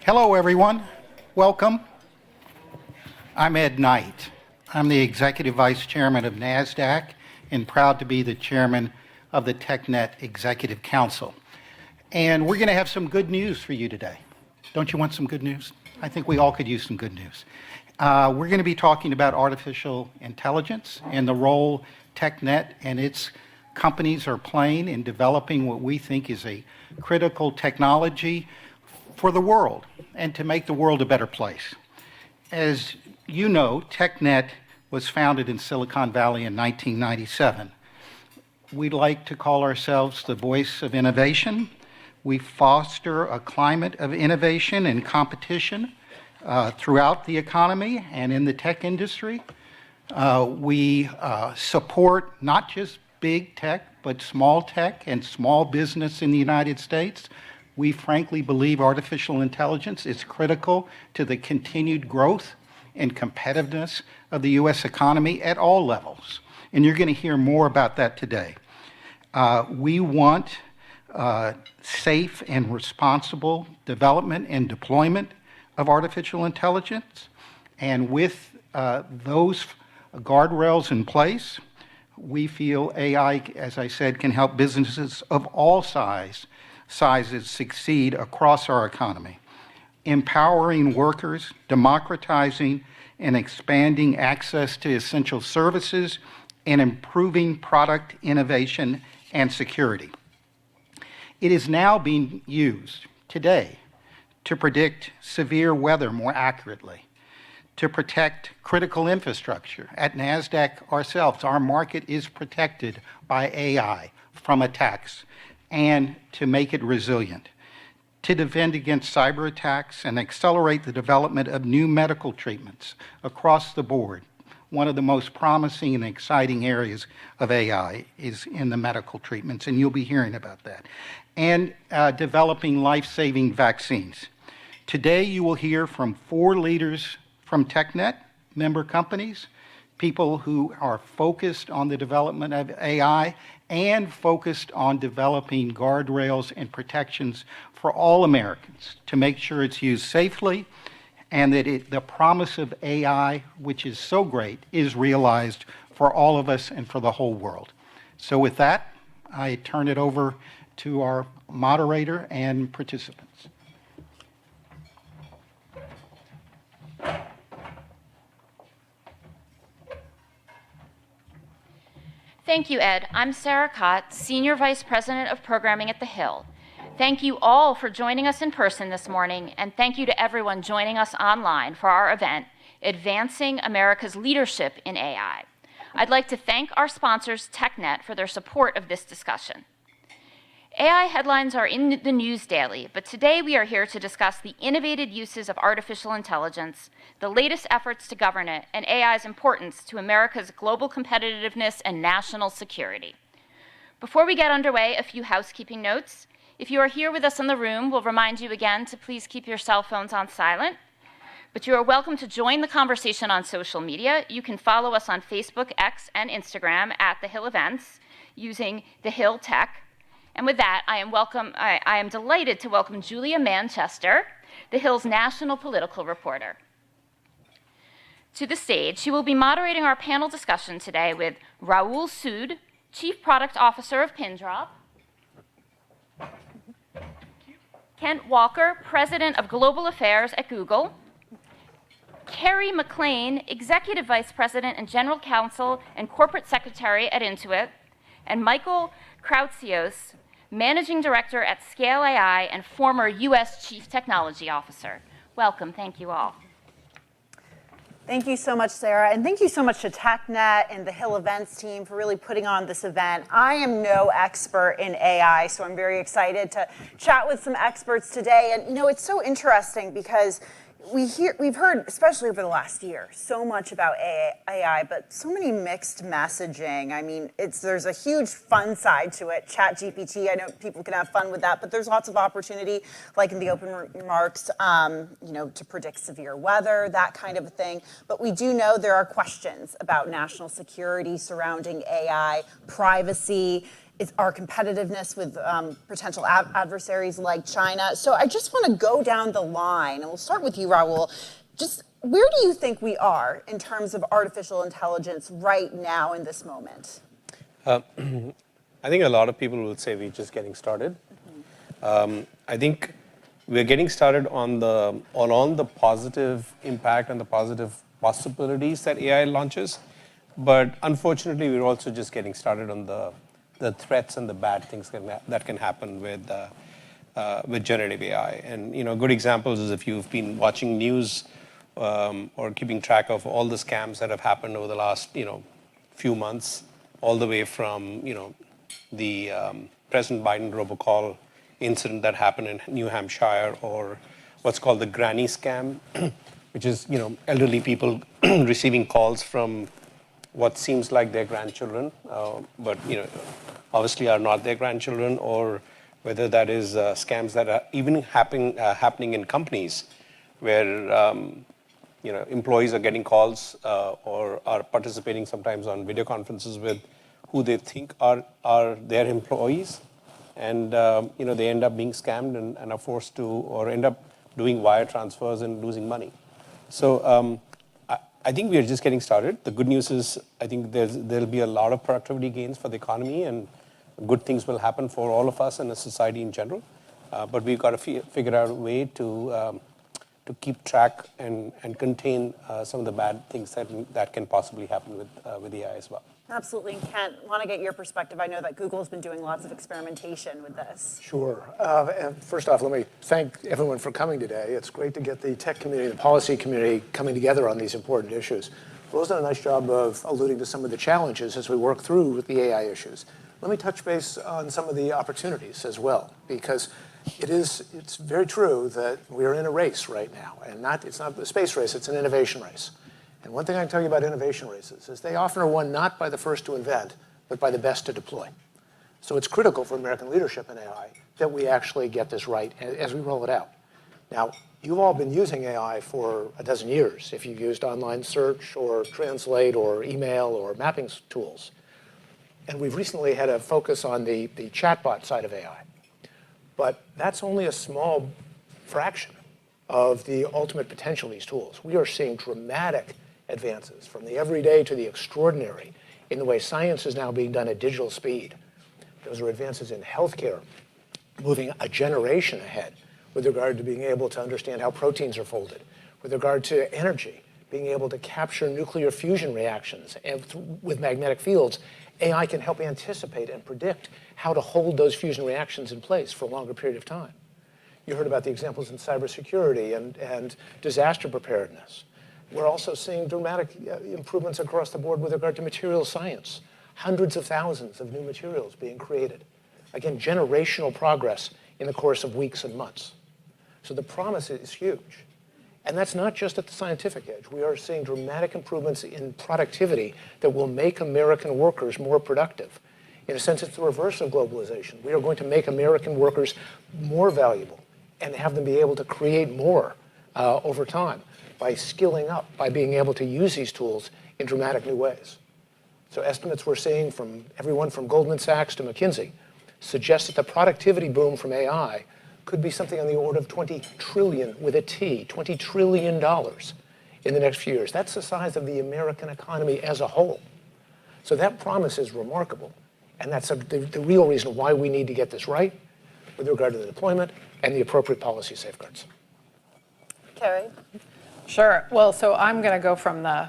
Hello, everyone. Welcome. I'm Ed Knight. I'm the Executive Vice Chairman of NASDAQ and proud to be the Chairman of the TechNet Executive Council. And we're going to have some good news for you today. Don't you want some good news? I think we all could use some good news. We're going to be talking about artificial intelligence and the role TechNet and its companies are playing in developing what we think is a critical technology for the world and to make the world a better place. As you know, TechNet was founded in Silicon Valley in 1997. We like to call ourselves the voice of innovation. We foster a climate of innovation and competition throughout the economy and in the tech industry. We support not just big tech, but small tech and small business in the United States. We frankly believe artificial intelligence is critical to the continued growth and competitiveness of the U.S. economy at all levels. And you're going to hear more about that today. We want safe and responsible development and deployment of artificial intelligence. And with those guardrails in place, we feel AI, as I said, can help businesses of all sizes succeed across our economy, empowering workers, democratizing and expanding access to essential services, and improving product innovation and security. It is now being used today to predict severe weather more accurately, to protect critical infrastructure. At NASDAQ ourselves, our market is protected by AI from attacks and to make it resilient, to defend against cyber attacks and accelerate the development of new medical treatments across the board. One of the most promising and exciting areas of AI is in the medical treatments, and you'll be hearing about that, and developing life-saving vaccines. Today, you will hear from 4 leaders from TechNet, member companies, people who are focused on the development of AI and focused on developing guardrails and protections for all Americans to make sure it's used safely and that the promise of AI, which is so great, is realized for all of us and for the whole world. So with that, I turn it over to our moderator and participants. Thank you, Ed. I'm Sarah Cott, Senior Vice President of Programming at The Hill. Thank you all for joining us in person this morning, and thank you to everyone joining us online for our event, Advancing America's Leadership in AI. I'd like to thank our sponsors, TechNet, for their support of this discussion. AI headlines are in the news daily, but today we are here to discuss the innovative uses of artificial intelligence, the latest efforts to govern it, and AI's importance to America's global competitiveness and national security. Before we get underway, a few housekeeping notes. If you are here with us in the room, we'll remind you again to please keep your cell phones on silent. But you are welcome to join the conversation on social media. You can follow us on Facebook, X, and Instagram at The Hill Events using The Hill Tech. And with that, I am delighted to welcome Julia Manchester, The Hill's national political reporter, to the stage. She will be moderating our panel discussion today with Rahul Sood, Chief Product Officer of Pindrop, Kent Walker, President of Global Affairs at Google, Kerry McLean, Executive Vice President and General Counsel and Corporate Secretary at Intuit, and Michael Kratsios, Managing Director at Scale AI and former U.S. Chief Technology Officer. Welcome, thank you all. Thank you so much, Sarah, and thank you so much to TechNet and the Hill Events team for really putting on this event. I am no expert in AI, so I'm very excited to chat with some experts today. And you know, it's so interesting because we've heard, especially over the last year, so much about AI, but so many mixed messaging. I mean, there's a huge fun side to it. ChatGPT, I know people can have fun with that, but there's lots of opportunity, like in the open remarks, to predict severe weather, that kind of a thing. But we do know there are questions about national security surrounding AI, privacy, our competitiveness with potential adversaries like China. So I just want to go down the line, and we'll start with you, Rahul. Just where do you think we are in terms of artificial intelligence right now in this moment? I think a lot of people will say we're just getting started. I think we're getting started on the positive impact and the positive possibilities that AI launches, but unfortunately, we're also just getting started on the threats and the bad things that can happen with generative AI. And good examples is if you've been watching news or keeping track of all the scams that have happened over the last few months, all the way from the President Biden robocall incident that happened in New Hampshire, or what's called the granny scam, which is elderly people receiving calls from what seems like their grandchildren, but obviously are not their grandchildren, or whether that is scams that are even happening in companies where employees are getting calls or are participating sometimes on video conferences with who they think are their employees, and they end up being scammed and are forced to, or end up doing wire transfers and losing money. So I think we are just getting started. The good news is I think there'll be a lot of productivity gains for the economy, and good things will happen for all of us and the society in general. But we've got to figure out a way to keep track and contain some of the bad things that can possibly happen with AI as well. Absolutely. And Kent, want to get your perspective. I know that Google's been doing lots of experimentation with this. Sure. And first off, let me thank everyone for coming today. It's great to get the tech community, the policy community coming together on these important issues. Rose's done a nice job of alluding to some of the challenges as we work through with the AI issues. Let me touch base on some of the opportunities as well, because it's very true that we're in a race right now, and it's not a space race, it's an innovation race. And one thing I can tell you about innovation races is they often are won not by the first to invent, but by the best to deploy. So it's critical for American leadership in AI that we actually get this right as we roll it out. Now, you've all been using AI for a dozen years, if you've used online search or translate or email or mapping tools. And we've recently had a focus on the chatbot side of AI. But that's only a small fraction of the ultimate potential of these tools. We are seeing dramatic advances from the everyday to the extraordinary in the way science is now being done at digital speed. Those are advances in healthcare, moving a generation ahead with regard to being able to understand how proteins are folded, with regard to energy, being able to capture nuclear fusion reactions and with magnetic fields. AI can help anticipate and predict how to hold those fusion reactions in place for a longer period of time. You heard about the examples in cybersecurity and disaster preparedness. We're also seeing dramatic improvements across the board with regard to materials science. Hundreds of thousands of new materials being created. Again, generational progress in the course of weeks and months. So the promise is huge. And that's not just at the scientific edge. We are seeing dramatic improvements in productivity that will make American workers more productive. In a sense, it's the reverse of globalization. We are going to make American workers more valuable and have them be able to create more over time by skilling up, by being able to use these tools in dramatic new ways. So estimates we're seeing from everyone from Goldman Sachs to McKinsey suggest that the productivity boom from AI could be something on the order of 20 trillion with a T, $20 trillion in the next few years. That's the size of the American economy as a whole. So that promise is remarkable. And that's the real reason why we need to get this right with regard to the deployment and the appropriate policy safeguards. Kerry? Sure. Well, so I'm going to go from the,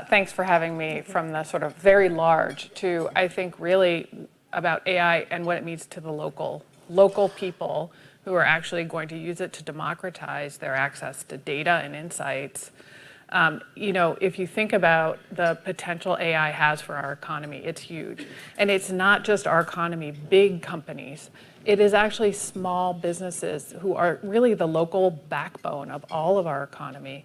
thanks for having me, from the sort of very large to, I think, really about AI and what it means to the local people who are actually going to use it to democratize their access to data and insights. If you think about the potential AI has for our economy, it's huge. And it's not just our economy, big companies. It is actually small businesses who are really the local backbone of all of our economy.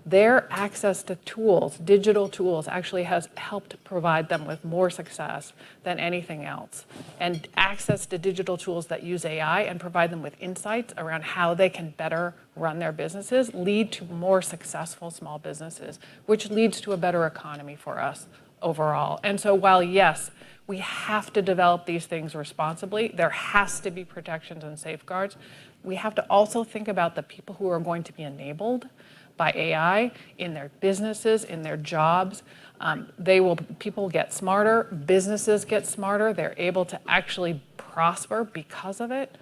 Their access to tools, digital tools, actually has helped provide them with more success than anything else. And access to digital tools that use AI and provide them with insights around how they can better run their businesses lead to more successful small businesses, which leads to a better economy for us overall. And so while, yes, We have to develop these things responsibly. There has to be protections and safeguards. We have to also think about the people who are going to be enabled by AI in their businesses, in their jobs. People get smarter, businesses get smarter, they're able to actually prosper because of it.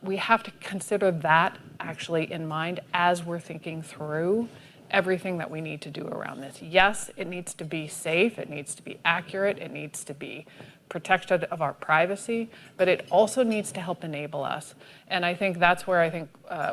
We have to consider that actually in mind as we're thinking through everything that we need to do around this. Yes, it needs to be safe, it needs to be accurate, it needs to be protected of our privacy, but it also needs to help enable us. And I think that's where I think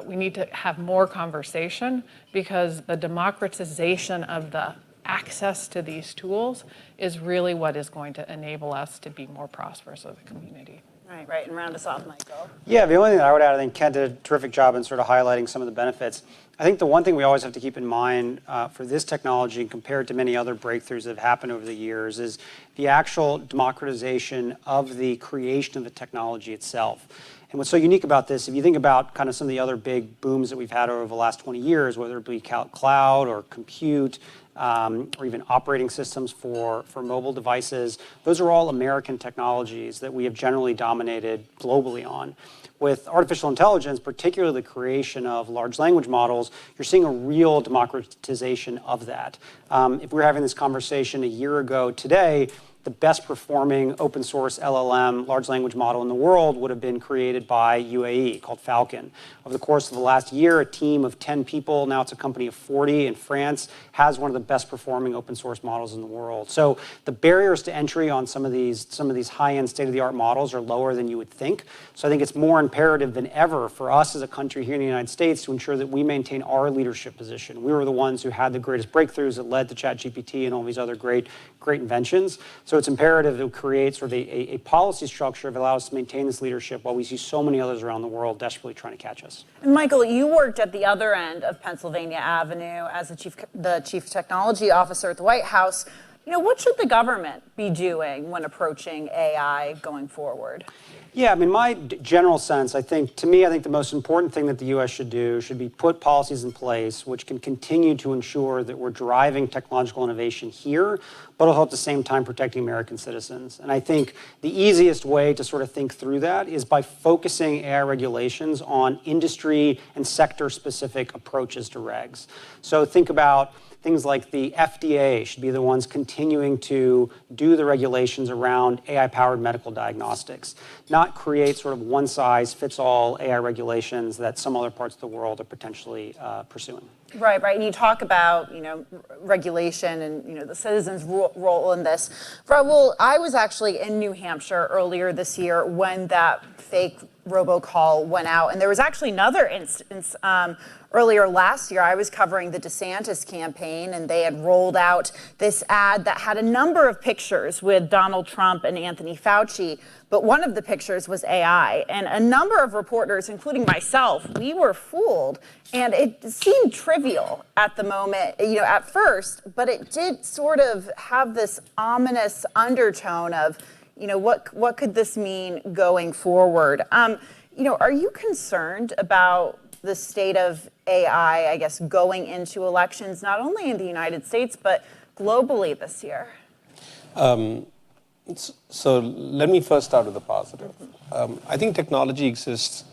we need to have more conversation, because the democratization of the access to these tools is really what is going to enable us to be more prosperous as a community. Right, and round us off, Michael. Yeah, the only thing that I would add, I think Ken did a terrific job in sort of highlighting some of the benefits. I think the one thing we always have to keep in mind for this technology, compared to many other breakthroughs that have happened over the years, is the actual democratization of the creation of the technology itself. And what's so unique about this, if you think about kind of some of the other big booms that we've had over the last 20 years, whether it be cloud or compute, or even operating systems for mobile devices, those are all American technologies that we have generally dominated globally on. With artificial intelligence, particularly the creation of large language models, you're seeing a real democratization of that. If we were having this conversation a year ago today, the best performing open source LLM, large language model in the world, would have been created by UAE, called Falcon. Over the course of the last year, a team of 10 people, now it's a company of 40 in France, has one of the best performing open source models in the world. So the barriers to entry on some of these high-end state-of-the-art models are lower than you would think. So I think it's more imperative than ever for us as a country here in the United States to ensure that we maintain our leadership position. We were the ones who had the greatest breakthroughs that led to ChatGPT and all these other great inventions. So it's imperative to create sort of a policy structure that allows us to maintain this leadership while we see so many others around the world desperately trying to catch us. And Michael, you worked at the other end of Pennsylvania Avenue as the chief technology officer at the White House. What should the government be doing when approaching AI going forward? Yeah, I mean, my general sense, I think the most important thing that the U.S. should do should be put policies in place which can continue to ensure that we're driving technological innovation here, but also at the same time protecting American citizens. And I think the easiest way to sort of think through that is by focusing AI regulations on industry and sector-specific approaches to regs. So think about things like the FDA should be the ones continuing to do the regulations around AI-powered medical diagnostics, not create sort of one-size-fits-all AI regulations that some other parts of the world are potentially pursuing. Right. And you talk about, regulation and, the citizens' role in this. Rahul, I was actually in New Hampshire earlier this year when that fake robocall went out. And there was actually another instance earlier last year. I was covering the DeSantis campaign, and they had rolled out this ad that had a number of pictures with Donald Trump and Anthony Fauci. But one of the pictures was AI. And a number of reporters, including myself, we were fooled. And it seemed trivial at the moment, at first, but it did sort of have this ominous undertone of, what could this mean going forward? Are you concerned about the state of AI, I guess, going into elections, not only in the United States, but globally this year? So let me first start with the positive. I think technology exists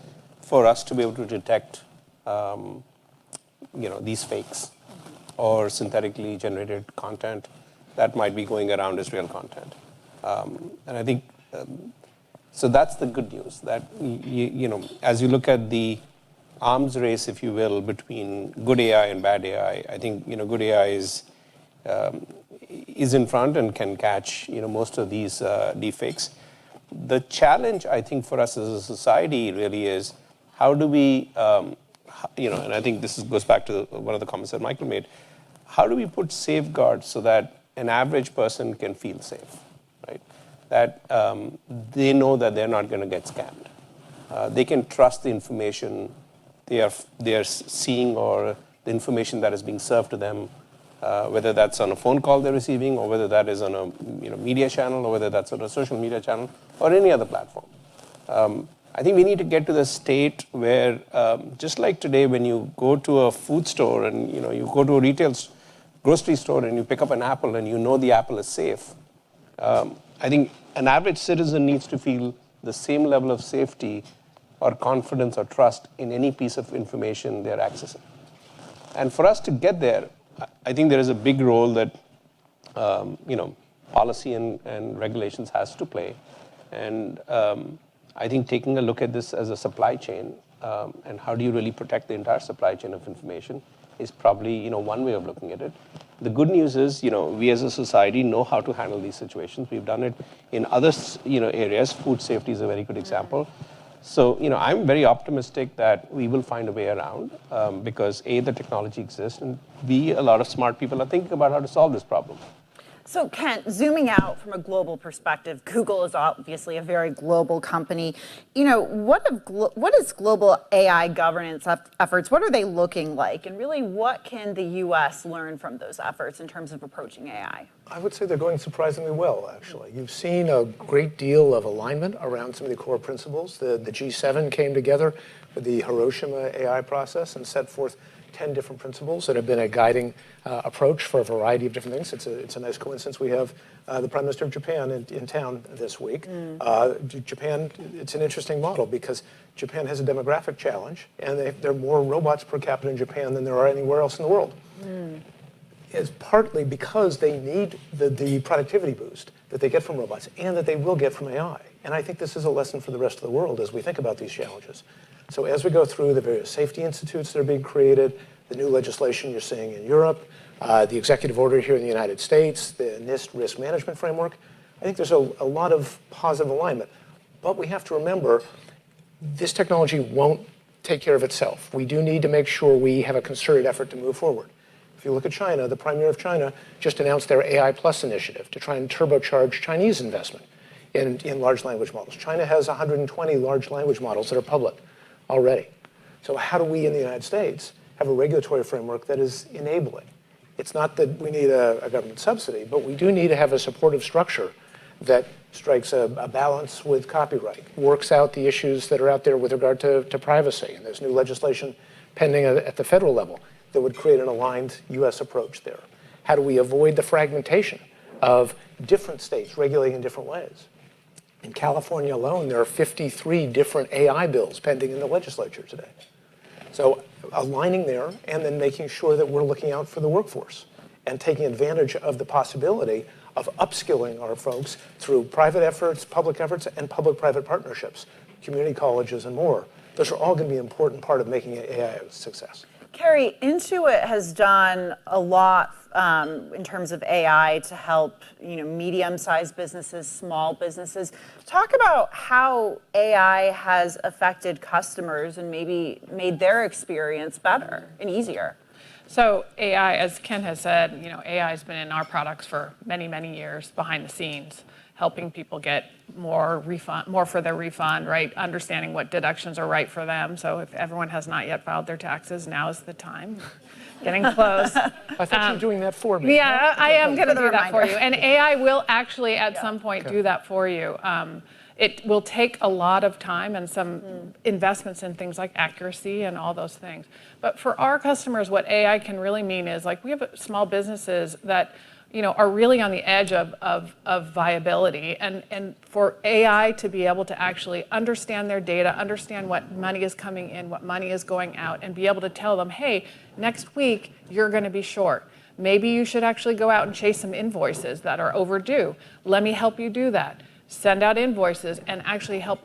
for us to be able to detect, these fakes or synthetically generated content that might be going around as real content. And I think, so that's the good news, that, as you look at the arms race, if you will, between good AI and bad AI, I think, good AI is in front and can catch, most of these deepfakes. The challenge, I think, for us as a society really is how do we, and I think this goes back to one of the comments that Michael made, how do we put safeguards so that an average person can feel safe, right? That they know that they're not going to get scammed. They can trust the information they are seeing or the information that is being served to them, whether that's on a phone call they're receiving, or whether that is on a media channel, or whether that's on a social media channel, or any other platform. I think we need to get to the state where, just like today, when you go to a food store and you go to a retail grocery store and you pick up an apple and the apple is safe. I think an average citizen needs to feel the same level of safety or confidence or trust in any piece of information they're accessing. And for us to get there, I think there is a big role that policy and regulations has to play. And I think taking a look at this as a supply chain and how do you really protect the entire supply chain of information is probably one way of looking at it. The good news is we as a society know how to handle these situations. We've done it in other areas. Food safety is a very good example. So I'm very optimistic that we will find a way around because A, the technology exists, and B, a lot of smart people are thinking about how to solve this problem. So Kent, zooming out from a global perspective, Google is obviously a very global company. What is global AI governance efforts? What are they looking like? And really, what can the U.S. learn from those efforts in terms of approaching AI? I would say they're going surprisingly well, actually. You've seen a great deal of alignment around some of the core principles. The G7 came together with the Hiroshima AI process and set forth 10 different principles that have been a guiding approach for a variety of different things. It's a nice coincidence. We have the Prime Minister of Japan in town this week. Japan, it's an interesting model because Japan has a demographic challenge, and there are more robots per capita in Japan than there are anywhere else in the world. It's partly because they need the productivity boost that they get from robots and that they will get from AI. And I think this is a lesson for the rest of the world as we think about these challenges. So as we go through the various safety institutes that are being created, the new legislation you're seeing in Europe, the executive order here in the United States, the NIST risk management framework, I think there's a lot of positive alignment. But we have to remember, this technology won't take care of itself. We do need to make sure we have a concerted effort to move forward. If you look at China, the Premier of China just announced their AI Plus initiative to try and turbocharge Chinese investment in large language models. China has 120 large language models that are public already. So how do we in the United States have a regulatory framework that is enabling? It's not that we need a government subsidy, but we do need to have a supportive structure that strikes a balance with copyright, works out the issues that are out there with regard to privacy. And there's new legislation pending at the federal level that would create an aligned U.S. approach there. How do we avoid the fragmentation of different states regulating in different ways? In California alone, there are 53 different AI bills pending in the legislature today. So aligning there and then making sure that we're looking out for the workforce and taking advantage of the possibility of upskilling our folks through private efforts, and public-private partnerships, community colleges and more. Those are all going to be an important part of making AI a success. Kerry, Intuit has done a lot in terms of AI to help medium-sized businesses, small businesses. Talk about how AI has affected customers and maybe made their experience better and easier. So AI, as Ken has said, AI has been in our products for many, many years behind the scenes, helping people get more for their refund, right? Understanding what deductions are right for them. So if everyone has not yet filed their taxes, now is the time. Getting close. I thought you were doing that for me. Yeah, I am going to do that for you. And AI will actually at some point do that for you. It will take a lot of time and some investments in things like accuracy and all those things. But for our customers, what AI can really mean is we have small businesses that are really on the edge of viability. And for AI to be able to actually understand their data, understand what money is coming in, what money is going out, and be able to tell them, hey, next week you're going to be short. Maybe you should actually go out and chase some invoices that are overdue. Let me help you do that. Send out invoices and actually help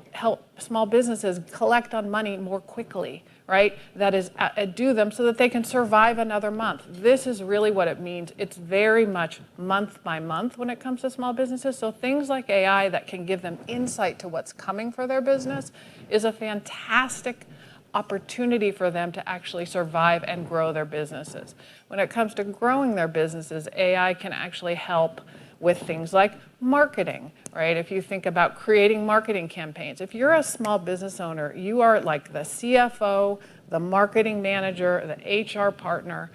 small businesses collect on money more quickly, right? That is, do them so that they can survive another month. This is really what it means. It's very much month by month when it comes to small businesses. So things like AI that can give them insight to what's coming for their business is a fantastic opportunity for them to actually survive and grow their businesses. When it comes to growing their businesses, AI can actually help with things like marketing, right? If you think about creating marketing campaigns, if you're a small business owner, you are like the CFO, the marketing manager, the HR partner.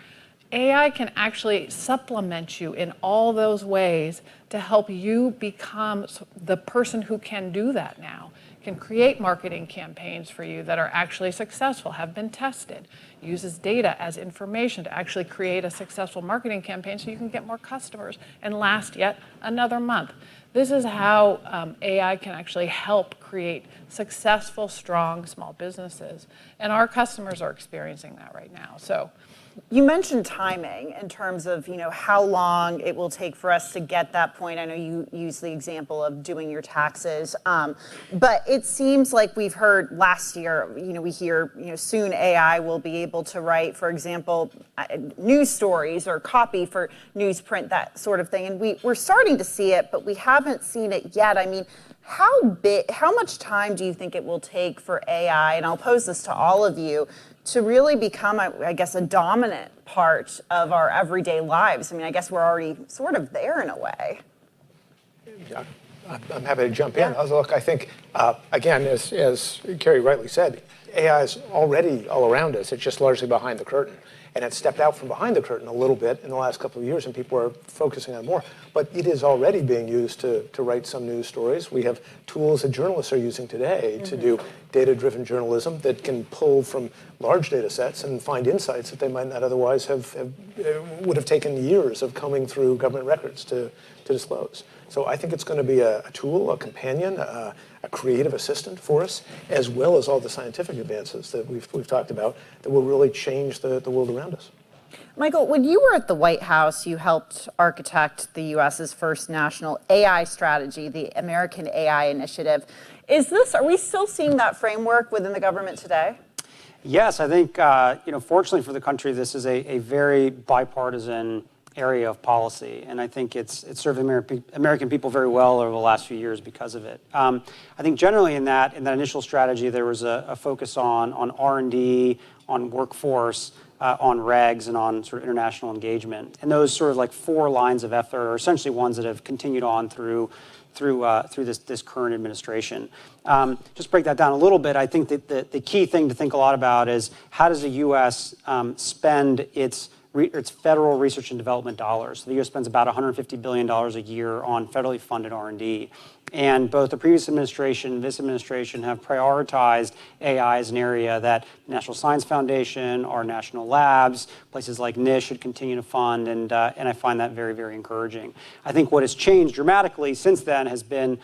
AI can actually supplement you in all those ways to help you become the person who can do that now. Can create marketing campaigns for you that are actually successful, have been tested, uses data as information to actually create a successful marketing campaign so you can get more customers and last yet another month. This is how AI can actually help create successful, strong small businesses. And our customers are experiencing that right now. So you mentioned timing in terms of, how long it will take for us to get that point. I know you used the example of doing your taxes, but it seems like we've heard last year, we hear, soon AI will be able to write, for example, news stories or copy for newsprint, that sort of thing. And we're starting to see it, but we haven't seen it yet. I mean, how much time do you think it will take for AI, and I'll pose this to all of you, to really become, I guess, a dominant part of our everyday lives? I mean, I guess we're already sort of there in a way. Yeah, I'm happy to jump in. Look, I think, again, as Kerry rightly said, AI is already all around us. It's just largely behind the curtain. And it's stepped out from behind the curtain a little bit in the last couple of years, and people are focusing on it more. But it is already being used to write some news stories. We have tools that journalists are using today to do data-driven journalism that can pull from large data sets and find insights that they might not otherwise would have taken years of combing through government records to disclose. So I think it's going to be a tool, a companion, a creative assistant for us, as well as all the scientific advances that we've talked about that will really change the world around us. Michael, when you were at the White House, you helped architect the U.S.'s first national AI strategy, the American AI Initiative. Are we still seeing that framework within the government today? Yes, I think, fortunately for the country, this is a very bipartisan area of policy, and I think it's served American people very well over the last few years because of it. I think generally in that initial strategy, there was a focus on R&D, on workforce, on regs, and on sort of international engagement. And those sort of like 4 lines of effort are essentially ones that have continued on through this current administration. Just break that down a little bit. I think that the key thing to think a lot about is how does the U.S. spend its federal research and development dollars. So the U.S. spends about $150 billion a year on federally funded R&D. And both the previous administration and this administration have prioritized AI as an area that National Science Foundation, our national labs, places like NIST should continue to fund, and I find that very, very encouraging. I think what has changed dramatically since then has been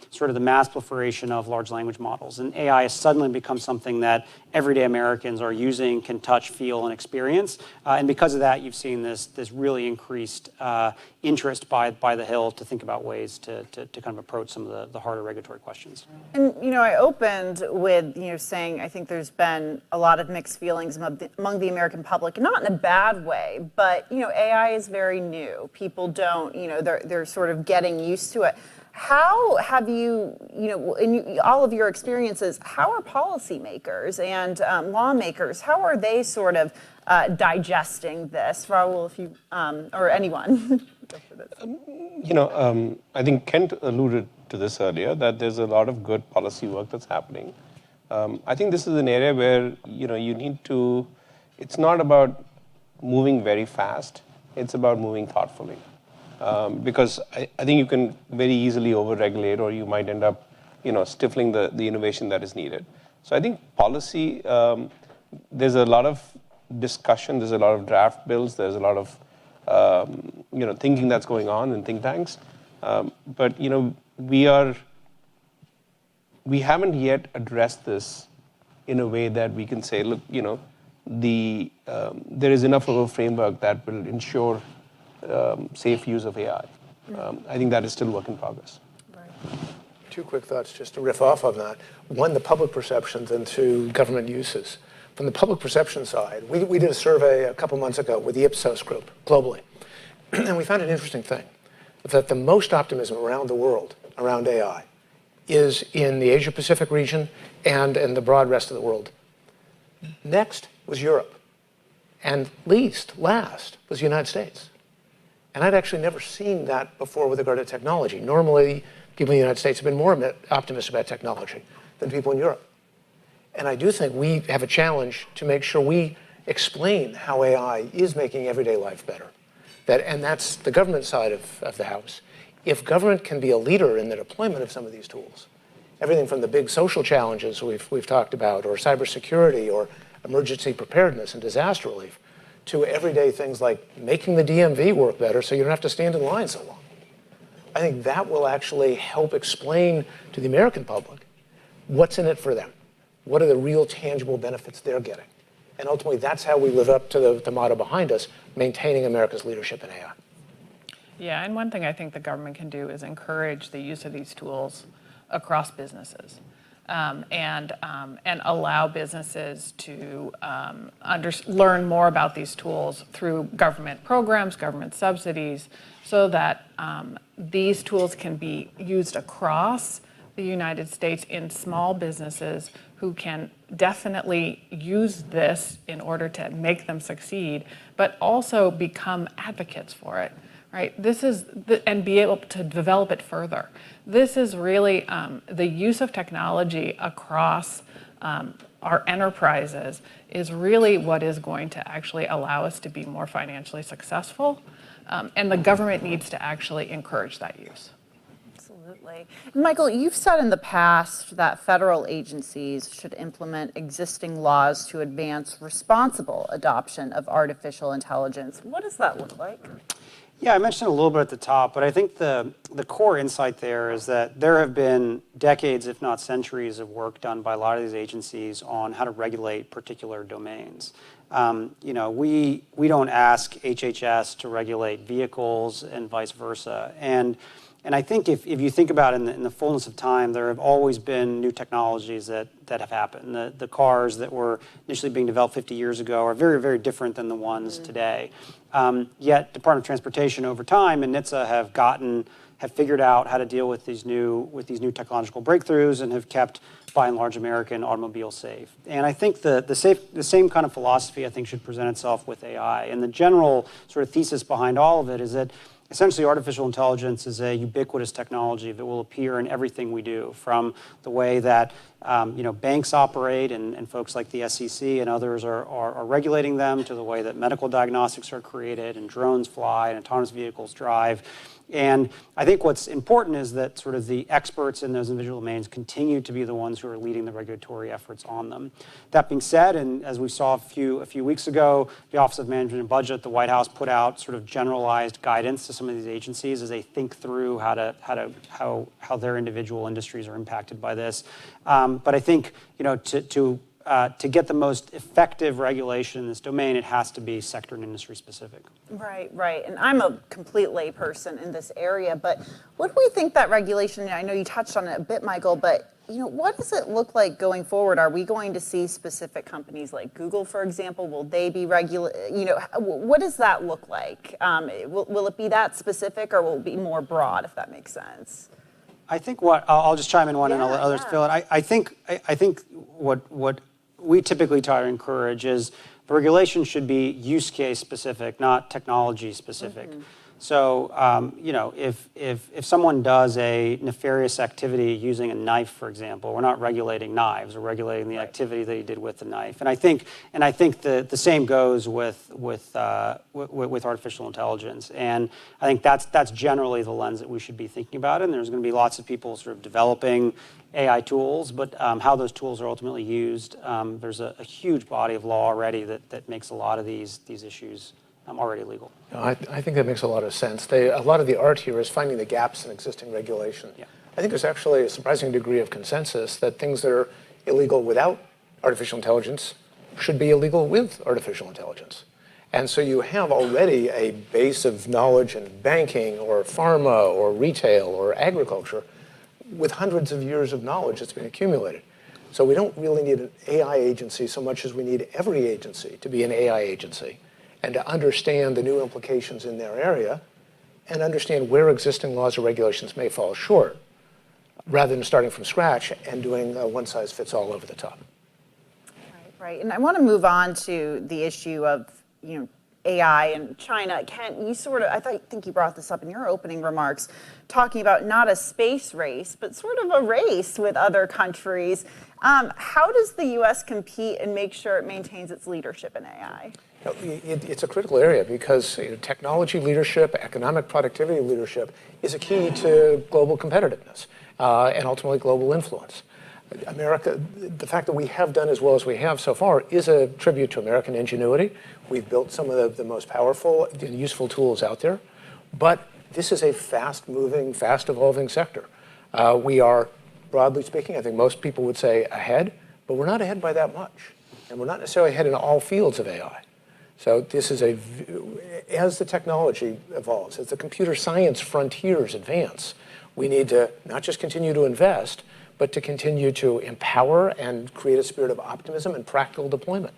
sort of the mass proliferation of large language models. And AI has suddenly become something that everyday Americans are using, can touch, feel, and experience. And because of that, you've seen this really increased interest by the Hill to think about ways to kind of approach some of the harder regulatory questions. And, I opened with, saying I think there's been a lot of mixed feelings among the American public, not in a bad way, but, AI is very new. People don't, they're sort of getting used to it. How have you, in all of your experiences, how are policymakers and lawmakers, how are they sort of digesting this? Rahul, if you, or anyone. I think Kent alluded to this earlier, that there's a lot of good policy work that's happening. I think this is an area where, you need to, it's not about moving very fast, it's about moving thoughtfully. Because I think you can very easily over-regulate, or you might end up, stifling the innovation that is needed. So I think policy, there's a lot of discussion, there's a lot of draft bills, there's a lot of, thinking that's going on in think tanks. But, we haven't yet addressed this in a way that we can say, look, there is enough of a framework that will ensure safe use of AI. I think that is still work in progress. Right. 2 quick thoughts just to riff off of that. One, the public perceptions, and 2, government uses. From the public perception side, we did a survey a couple months ago with the Ipsos group globally. And we found an interesting thing, that the most optimism around the world around AI is in the Asia-Pacific region and in the broad rest of the world. Next was Europe. And last was the United States. And I'd actually never seen that before with regard to technology. Normally, people in the United States have been more optimistic about technology than people in Europe. And I do think we have a challenge to make sure we explain how AI is making everyday life better. And that's the government side of the house. If government can be a leader in the deployment of some of these tools, everything from the big social challenges we've talked about, or cybersecurity, or emergency preparedness and disaster relief, to everyday things like making the DMV work better so you don't have to stand in line so long. I think that will actually help explain to the American public what's in it for them. What are the real tangible benefits they're getting? And ultimately, that's how we live up to the motto behind us, maintaining America's leadership in AI. Yeah, and one thing I think the government can do is encourage the use of these tools across businesses, and allow businesses to learn more about these tools through government programs, government subsidies, so that these tools can be used across the United States in small businesses who can definitely use this in order to make them succeed, but also become advocates for it. Right, and be able to develop it further. This is really the use of technology across our enterprises is really what is going to actually allow us to be more financially successful, and the government needs to actually encourage that use. Absolutely. Michael, you've said in the past that federal agencies should implement existing laws to advance responsible adoption of artificial intelligence. What does that look like? Yeah, I mentioned it a little bit at the top, but I think the core insight there is that there have been decades, if not centuries, of work done by a lot of these agencies on how to regulate particular domains. We don't ask HHS to regulate vehicles and vice versa. And I think if you think about it in the fullness of time, there have always been new technologies that have happened. The cars that were initially being developed 50 years ago are very, very different than the ones today. Yet Department of Transportation over time and NHTSA have figured out how to deal with these new technological breakthroughs and have kept, by and large, American automobiles safe. And I think the same kind of philosophy, I think, should present itself with AI. And the general sort of thesis behind all of it is that essentially, artificial intelligence is a ubiquitous technology that will appear in everything we do, from the way that banks operate and folks like the SEC and others are regulating them, to the way that medical diagnostics are created and drones fly and autonomous vehicles drive. And I think what's important is that sort of the experts in those individual domains continue to be the ones who are leading the regulatory efforts on them. That being said, and as we saw a few weeks ago, the Office of Management and Budget, the White House put out sort of generalized guidance to some of these agencies as they think through how their individual industries are impacted by this. But I think to get the most effective regulation in this domain, it has to be sector and industry specific. Right. And I'm a complete layperson in this area, but what do we think that regulation, I know you touched on it a bit, Michael, but what does it look like going forward? Are we going to see specific companies like Google, for example? Will they be regulated? What does that look like? Will it be that specific, or will it be more broad, if that makes sense? I think I'll just chime in one and I'll let others fill it. I think what we typically try to encourage is the regulation should be use case specific, not technology specific. Mm-hmm. So, if someone does a nefarious activity using a knife, for example, we're not regulating knives. We're regulating the activity that he did with the knife. And I think the same goes with artificial intelligence. And I think that's generally the lens that we should be thinking about. And there's going to be lots of people sort of developing AI tools, but how those tools are ultimately used, there's a huge body of law already that makes a lot of these issues already legal. No, I think that makes a lot of sense. A lot of the art here is finding the gaps in existing regulation. Yeah. I think there's actually a surprising degree of consensus that things that are illegal without artificial intelligence should be illegal with artificial intelligence. And so you have already a base of knowledge in banking or pharma or retail or agriculture with hundreds of years of knowledge that's been accumulated. So we don't really need an AI agency so much as we need every agency to be an AI agency, and to understand the new implications in their area and understand where existing laws or regulations may fall short, rather than starting from scratch and doing a one-size-fits-all over the top. Right. And I want to move on to the issue of, AI and China. Ken, I think you brought this up in your opening remarks, talking about not a space race, but sort of a race with other countries. How does the U.S. compete and make sure it maintains its leadership in AI? It's a critical area because technology leadership, economic productivity leadership is a key to global competitiveness and ultimately global influence. America, the fact that we have done as well as we have so far is a tribute to American ingenuity. We've built some of the most powerful and useful tools out there, but this is a fast-moving, fast-evolving sector. We are, broadly speaking, I think most people would say ahead, but we're not ahead by that much. And we're not necessarily ahead in all fields of AI. So this is as the technology evolves, as the computer science frontiers advance, we need to not just continue to invest, but to continue to empower and create a spirit of optimism and practical deployment.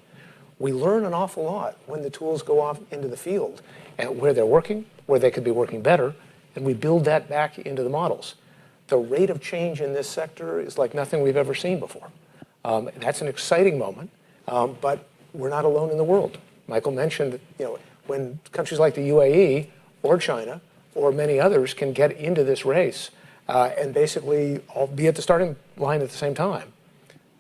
We learn an awful lot when the tools go off into the field and where they're working, where they could be working better, and we build that back into the models. The rate of change in this sector is like nothing we've ever seen before. That's an exciting moment, but we're not alone in the world. Michael mentioned that, when countries like the UAE or China or many others can get into this race and basically all be at the starting line at the same time,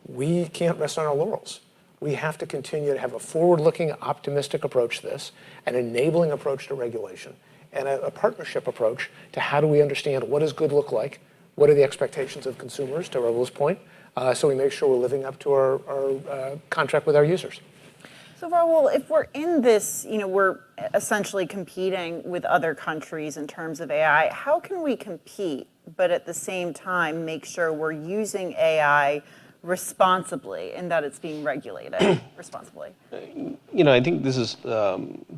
we can't rest on our laurels. We have to continue to have a forward-looking, optimistic approach to this, an enabling approach to regulation, and a partnership approach to how do we understand what does good look like, what are the expectations of consumers, to Rahul's point, so we make sure we're living up to our contract with our users. So Rahul, if we're in this, we're essentially competing with other countries in terms of AI, how can we compete, but at the same time make sure we're using AI responsibly and that it's being regulated responsibly? I think this is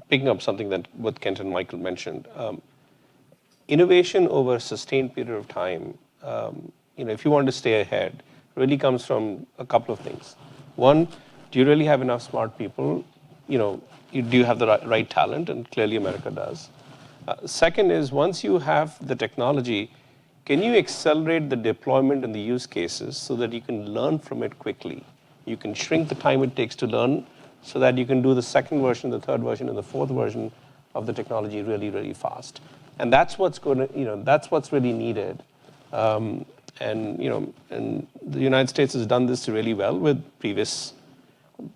picking up something that both Kent and Michael mentioned. Innovation over a sustained period of time, if you want to stay ahead, really comes from a couple of things. One, do you really have enough smart people? Do you have the right talent? And clearly America does. Second is, once you have the technology, can you accelerate the deployment and the use cases so that you can learn from it quickly? You can shrink the time it takes to learn so that you can do the second version, the third version, and the fourth version of the technology really, really fast. And that's what's that's what's really needed. And the United States has done this really well with previous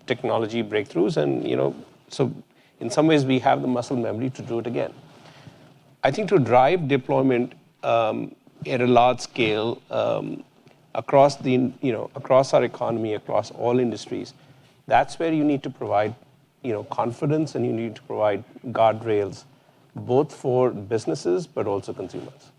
technology breakthroughs, and so in some ways we have the muscle memory to do it again. I think to drive deployment at a large scale across across our economy, across all industries, that's where you need to provide confidence, and you need to provide guardrails both for businesses but also consumers.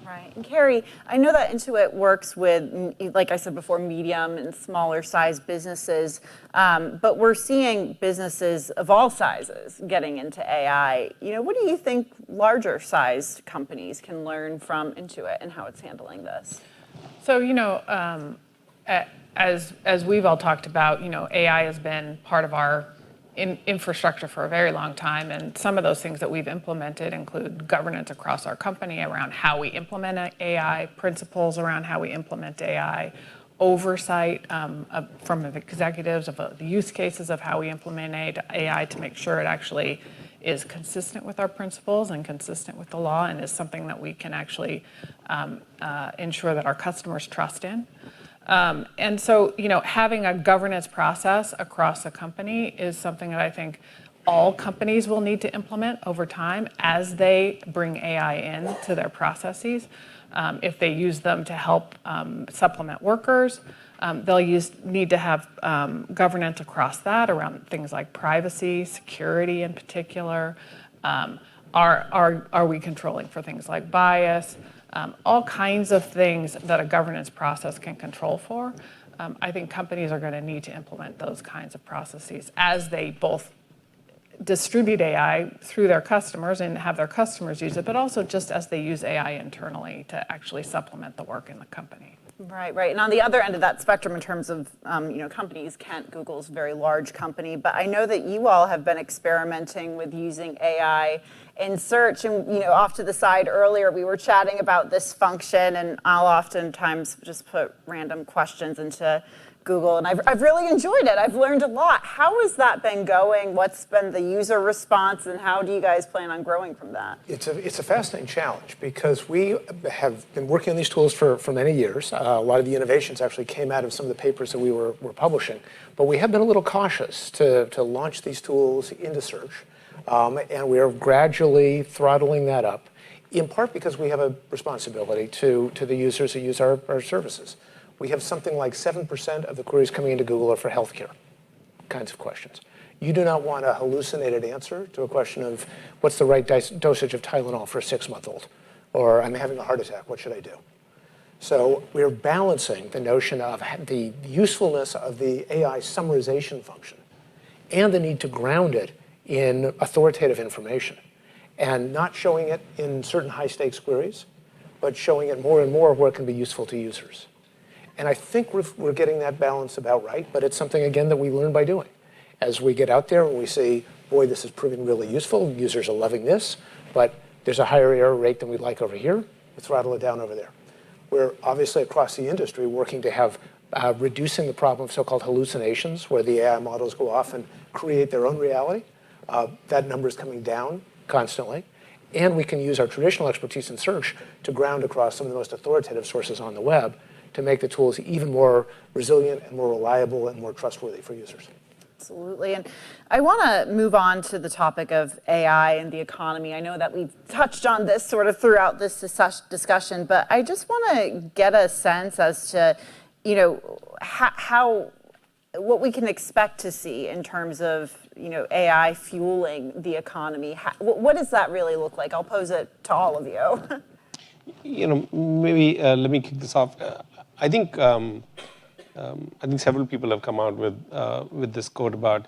Right. And Kerry, I know that Intuit works with, like I said before, medium and smaller size businesses, but we're seeing businesses of all sizes getting into AI. What do you think larger sized companies can learn from Intuit and how it's handling this? So, as we've all talked about, AI has been part of our infrastructure for a very long time, and some of those things that we've implemented include governance across our company around how we implement AI, principles around how we implement AI, oversight from executives of the use cases of how we implement AI to make sure it actually is consistent with our principles and consistent with the law and is something that we can actually ensure that our customers trust in. And so, having a governance process across a company is something that I think all companies will need to implement over time as they bring AI into their processes. If they use them to help supplement workers, they'll need to have governance across that around things like privacy, security in particular. Are we controlling for things like bias? All kinds of things that a governance process can control for. I think companies are going to need to implement those kinds of processes as they both distribute AI through their customers and have their customers use it, but also just as they use AI internally to actually supplement the work in the company. Right. And on the other end of that spectrum, in terms of companies, Kent, Google's a very large company, but I know that you all have been experimenting with using AI in search. And off to the side earlier, we were chatting about this function, and I'll oftentimes just put random questions into Google, and I've really enjoyed it. I've learned a lot. How has that been going? What's been the user response, and how do you guys plan on growing from that? It's a fascinating challenge because we have been working on these tools for many years. A lot of the innovations actually came out of some of the papers that we were publishing, but we have been a little cautious to launch these tools into search, and we are gradually throttling that up, in part because we have a responsibility to the users who use our services. We have something like 7% of the queries coming into Google are for healthcare. kinds of questions. You do not want a hallucinated answer to a question of what's the right dosage of Tylenol for a 6-month-old, or I'm having a heart attack, what should I do? So we're balancing the notion of the usefulness of the AI summarization function and the need to ground it in authoritative information and not showing it in certain high-stakes queries, but showing it more and more where it can be useful to users. And I think we're getting that balance about right, but it's something, again, that we learn by doing. As we get out there and we see, boy, this is proving really useful, users are loving this, but there's a higher error rate than we'd like over here, we throttle it down over there. We're obviously across the industry working to have reducing the problem of so-called hallucinations, where the AI models go off and create their own reality. That number is coming down constantly. And we can use our traditional expertise in search to ground across some of the most authoritative sources on the web to make the tools even more resilient and more reliable and more trustworthy for users. Absolutely. And I want to move on to the topic of AI and the economy. I know that we've touched on this sort of throughout this discussion, but I just want to get a sense as to, how what we can expect to see in terms of, AI fueling the economy. What does that really look like? I'll pose it to all of you. Maybe let me kick this off. I think several people have come out with this quote about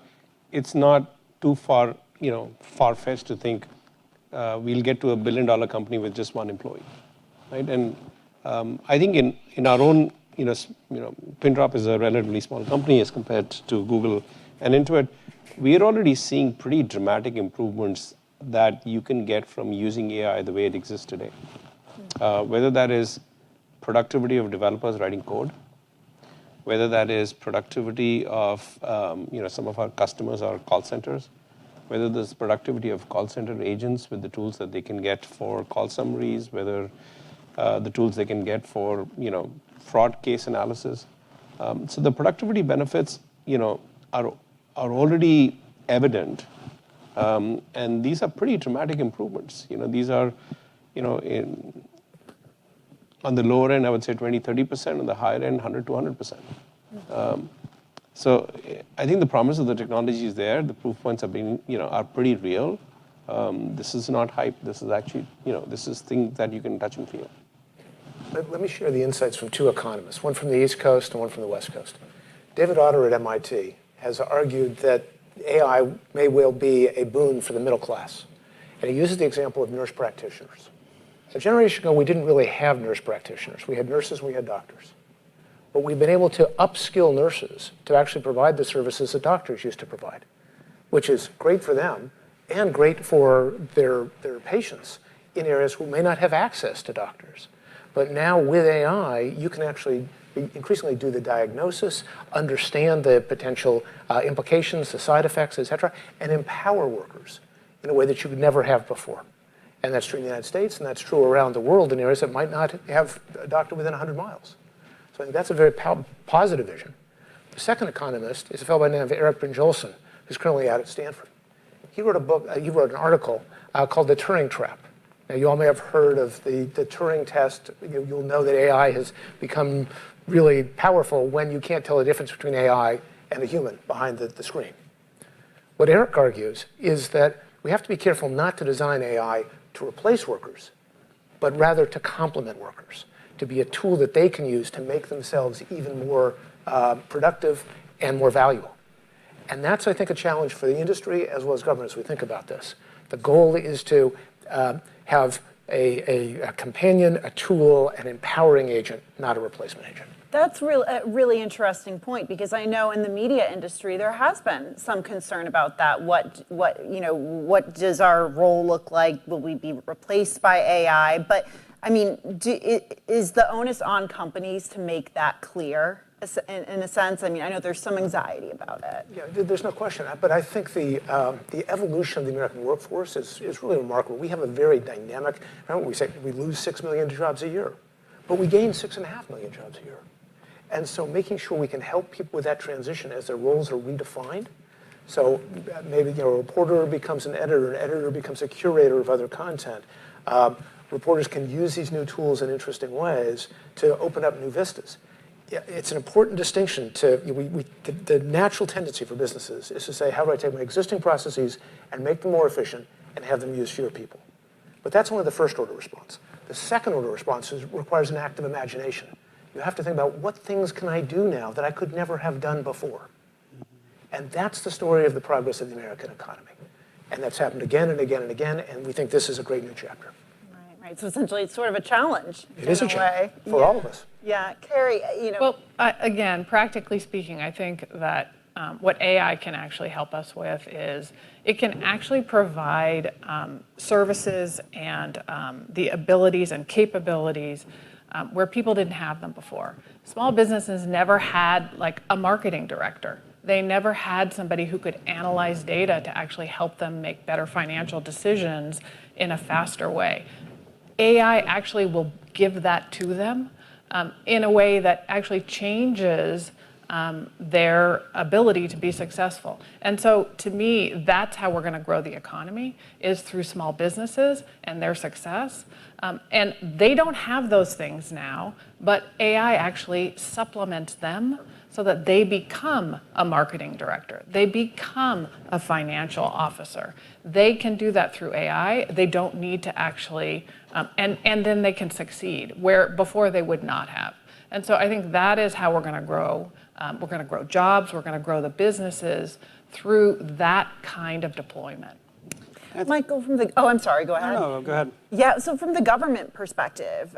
it's not too far-fetched to think we'll get to $1 billion company with just one employee, right? And I think in our own, Pindrop is a relatively small company as compared to Google and Intuit. We are already seeing pretty dramatic improvements that you can get from using AI the way it exists today. Whether that is productivity of developers writing code, whether that is productivity of some of our customers, our call centers, whether there's productivity of call center agents with the tools that they can get for call summaries, whether the tools they can get for fraud case analysis. So the productivity benefits are already evident, and these are pretty dramatic improvements. These are on the lower end, I would say 20-30%. On the higher end, 100-200%. So I think the promise of the technology is there. The proof points are pretty real. This is not hype. This is actually this is things that you can touch and feel. Let me share the insights from two economists, one from the East Coast and one from the West Coast. David Otter at MIT has argued that AI may well be a boon for the middle class. And he uses the example of nurse practitioners. A generation ago, we didn't really have nurse practitioners. We had nurses, we had doctors. But we've been able to upskill nurses to actually provide the services that doctors used to provide, which is great for them and great for their patients in areas who may not have access to doctors. But now with AI, you can actually increasingly do the diagnosis, understand the potential implications, the side effects, et cetera, and empower workers in a way that you could never have before. And that's true in the United States, and that's true around the world in areas that might not have a doctor within 100 miles. So I think that's a very positive vision. The second economist is a fellow by the name of Eric Brynjolfsson, who's currently out at Stanford. He wrote an article called The Turing Trap. Now, you all may have heard of the Turing test. You'll know that AI has become really powerful when you can't tell the difference between AI and a human behind the screen. What Eric argues is that we have to be careful not to design AI to replace workers, but rather to complement workers, to be a tool that they can use to make themselves even more productive and more valuable. And that's, I think, a challenge for the industry as well as government as we think about this. The goal is to have a companion, a tool, an empowering agent, not a replacement agent. That's a really interesting point, because I know in the media industry there has been some concern about that. What does our role look like? Will we be replaced by AI? But I mean, is the onus on companies to make that clear? In a sense, I mean, I know there's some anxiety about it. Yeah, there's no question. But I think the evolution of the American workforce is really remarkable. We have a very dynamic. Remember, we say we lose 6 million jobs a year, but we gain 6.5 million jobs a year. And so making sure we can help people with that transition as their roles are redefined. So maybe a reporter becomes an editor becomes a curator of other content. Reporters can use these new tools in interesting ways to open up new vistas. Yeah, it's an important distinction the natural tendency for businesses is to say, how do I take my existing processes and make them more efficient and have them use fewer people? But that's only the first order response. The second order response requires an active imagination. You have to think about what things can I do now that I could never have done before? And that's the story of the progress of the American economy. And that's happened again and again and again, and we think this is a great new chapter. Right. So essentially, it's sort of a challenge. It is a challenge for all of us. Yeah, Kerry, Well, again, practically speaking, I think that what AI can actually help us with is it can actually provide services and the abilities and capabilities where people didn't have them before. Small businesses never had like a marketing director. They never had somebody who could analyze data to actually help them make better financial decisions in a faster way. AI actually will give that to them in a way that actually changes their ability to be successful. And so to me, that's how we're going to grow the economy, is through small businesses and their success. And they don't have those things now, but AI actually supplements them so that they become a marketing director. They become a financial officer. They can do that through AI. They don't need to actually, and then they can succeed, where before they would not have. And so I think that is how we're going to grow. We're going to grow jobs. We're going to grow the businesses through that kind of deployment. Michael, I'm sorry, go ahead. No, go ahead. Yeah, so from the government perspective,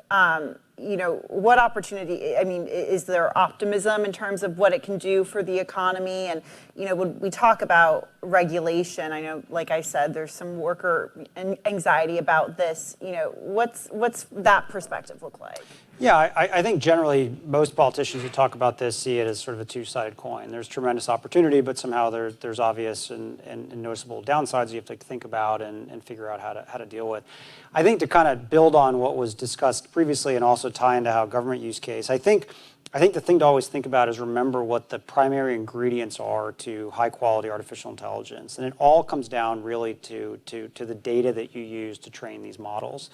what opportunity, is there optimism in terms of what it can do for the economy? And, when we talk about regulation, I know, like I said, there's some worker anxiety about this. What's that perspective look like? Yeah, I think generally most politicians who talk about this see it as sort of a two-sided coin. There's tremendous opportunity, but somehow there's obvious and noticeable downsides you have to think about and figure out how to deal with. I think to kind of build on what was discussed previously and also tie into how government use case, I think the thing to always think about is remember what the primary ingredients are to high-quality artificial intelligence. And it all comes down really to the data that you use to train these models.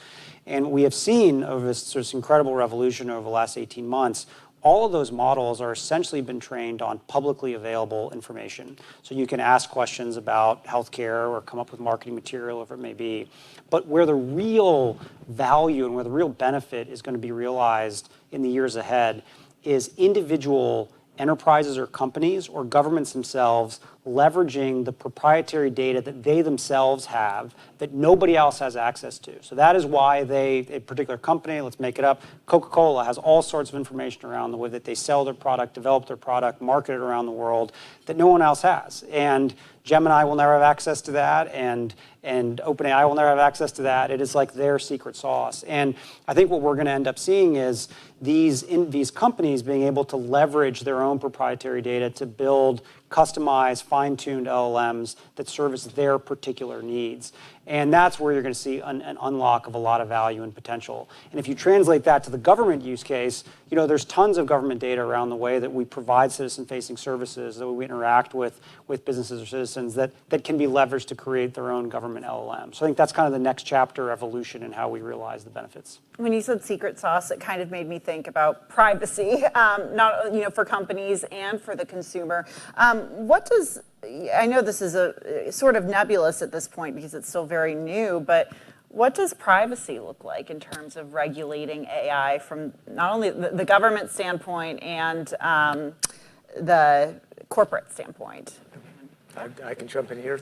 And we have seen over this incredible revolution over the last 18 months, all of those models are essentially been trained on publicly available information. So you can ask questions about healthcare or come up with marketing material, whatever it may be. But where the real value and where the real benefit is going to be realized in the years ahead is individual enterprises or companies or governments themselves leveraging the proprietary data that they themselves have that nobody else has access to. So that is why a particular company, let's make it up, Coca-Cola has all sorts of information around the way that they sell their product, develop their product, market it around the world that no one else has. And Gemini will never have access to that, and OpenAI will never have access to that. It is like their secret sauce. And I think what we're going to end up seeing is these companies being able to leverage their own proprietary data to build customized, fine-tuned LLMs that service their particular needs. And that's where you're going to see an unlock of a lot of value and potential. And if you translate that to the government use case, there's tons of government data around the way that we provide citizen-facing services, that we interact with businesses or citizens that can be leveraged to create their own government LLM. So I think that's kind of the next chapter evolution in how we realize the benefits. When you said secret sauce, it kind of made me think about privacy, not for companies and for the consumer. I know this is a sort of nebulous at this point because it's still very new, but what does privacy look like in terms of regulating AI from not only the government standpoint and the corporate standpoint? I can jump in here.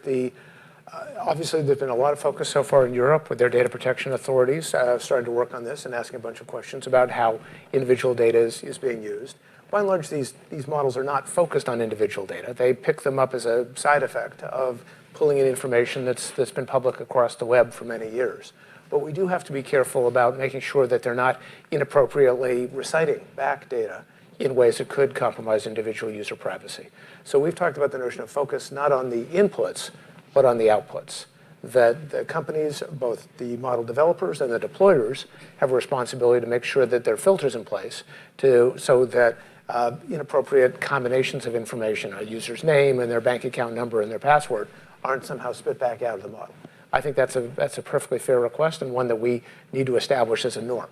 Obviously, there's been a lot of focus so far in Europe with their data protection authorities starting to work on this and asking a bunch of questions about how individual data is being used. By and large, these models are not focused on individual data. They pick them up as a side effect of pulling in information that's been public across the web for many years. But we do have to be careful about making sure that they're not inappropriately reciting back data in ways that could compromise individual user privacy. So we've talked about the notion of focus not on the inputs, but on the outputs. That the companies, both the model developers and the deployers, have a responsibility to make sure that there are filters in place so that inappropriate combinations of information, a user's name and their bank account number and their password, aren't somehow spit back out of the model. I think that's a perfectly fair request and one that we need to establish as a norm.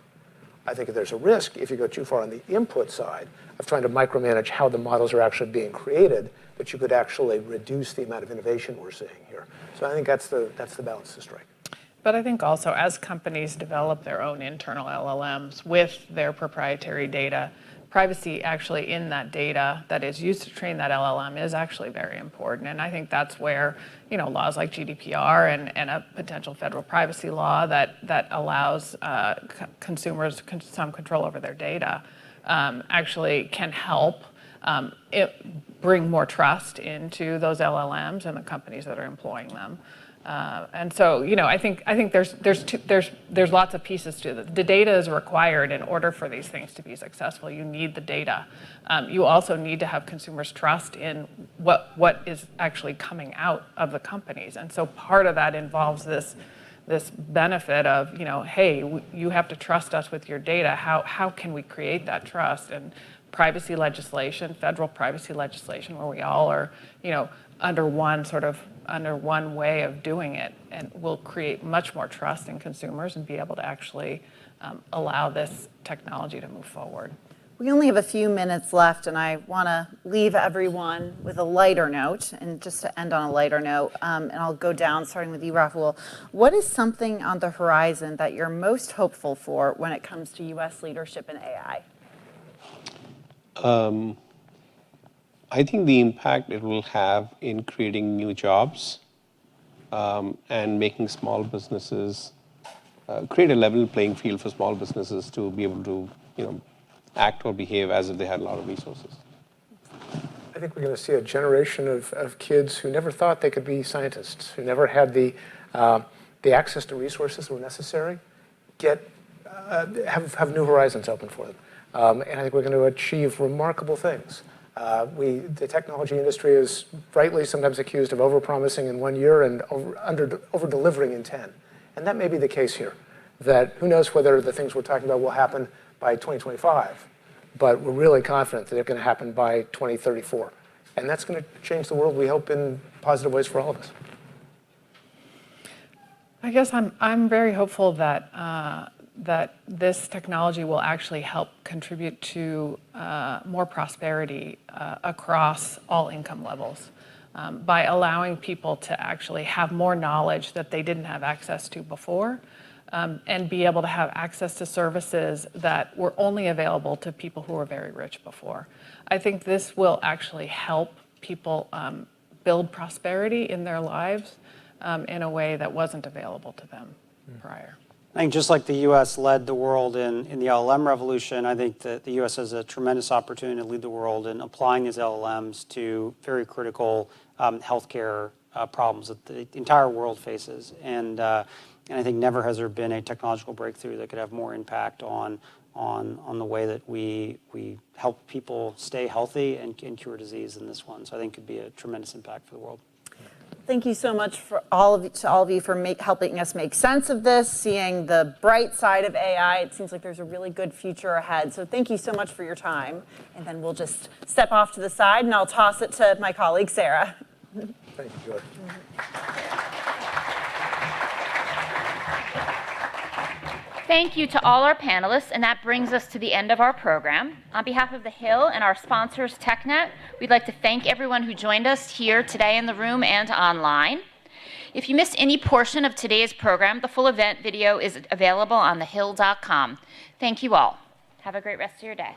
I think there's a risk if you go too far on the input side of trying to micromanage how the models are actually being created, that you could actually reduce the amount of innovation we're seeing here. So I think that's the balance to strike. But I think also as companies develop their own internal LLMs with their proprietary data, privacy actually in that data that is used to train that LLM is actually very important. And I think that's where, laws like GDPR and a potential federal privacy law that allows consumers some control over their data actually can help bring more trust into those LLMs and the companies that are employing them. And so, I think there's lots of pieces to it. The data is required in order for these things to be successful. You need the data. You also need to have consumers' trust in what is actually coming out of the companies. And so part of that involves this benefit of, hey, you have to trust us with your data. How can we create that trust? And privacy legislation, federal privacy legislation, where we all are, under one way of doing it, and will create much more trust in consumers and be able to actually allow this technology to move forward. We only have a few minutes left, and I want to leave everyone with a lighter note, and just to end on a lighter note, and I'll go down, starting with you, Rahul. What is something on the horizon that you're most hopeful for when it comes to U.S. leadership in AI? I think the impact it will have in creating new jobs and making small businesses create a level playing field for small businesses to be able to, act or behave as if they had a lot of resources. I think we're going to see a generation of kids who never thought they could be scientists, who never had the access to resources that were necessary, have new horizons open for them. And I think we're going to achieve remarkable things. The technology industry is rightly sometimes accused of overpromising in 1 year and over-delivering in 10. And that may be the case here, that who knows whether the things we're talking about will happen by 2025, but we're really confident that they're going to happen by 2034. And that's going to change the world, we hope, in positive ways for all of us. I guess I'm very hopeful that this technology will actually help contribute to more prosperity across all income levels by allowing people to actually have more knowledge that they didn't have access to before, and be able to have access to services that were only available to people who were very rich before. I think this will actually help people build prosperity in their lives in a way that wasn't available to them prior. I think just like the U.S. led the world in the LLM revolution, I think that the U.S. has a tremendous opportunity to lead the world in applying these LLMs to very critical healthcare problems that the entire world faces. And I think never has there been a technological breakthrough that could have more impact on the way that we help people stay healthy and cure disease than this one. So I think it could be a tremendous impact for the world. Thank you so much to all of you for helping us make sense of this, seeing the bright side of AI. It seems like there's a really good future ahead. So thank you so much for your time. And then we'll just step off to the side, and I'll toss it to my colleague, Sarah. Thank you, Joy. Thank you to all our panelists, and that brings us to the end of our program. On behalf of The Hill and our sponsors, TechNet, we'd like to thank everyone who joined us here today in the room and online. If you missed any portion of today's program, the full event video is available on thehill.com. Thank you all. Have a great rest of your day.